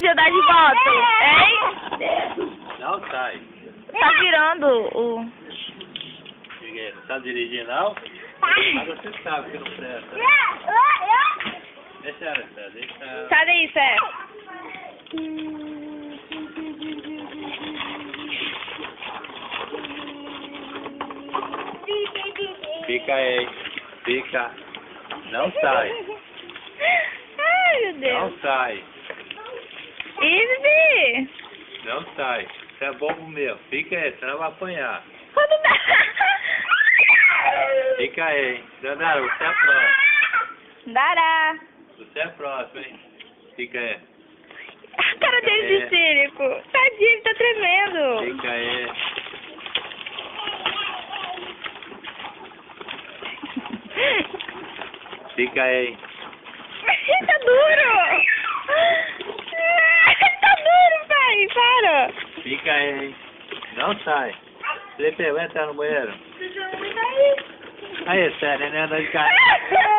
dirigir ou dar de volta? Hein? Não sai. Tá virando o... Ninguém não sabe dirigir, não? Mas você sabe que não presta. Deixa ela, deixa... Sai daí, Sé. Fica aí. Fica. Não sai. Ai, meu Deus. Não sai. Ivy! Não sai. Isso é bobo meu. Fica aí, senão vai apanhar. Quando dá... Fica aí. Danaro, você é próximo. Dará. Você é próximo, hein? Fica aí. A cara dele de cínico. Tadinho, ele tá tremendo. Fica aí. Fica aí. Tá duro. Tá duro, pai. Para. Fica aí. Não sai. Você vai entrar no banheiro. Aí. Aí, sério, né? Anda de carro.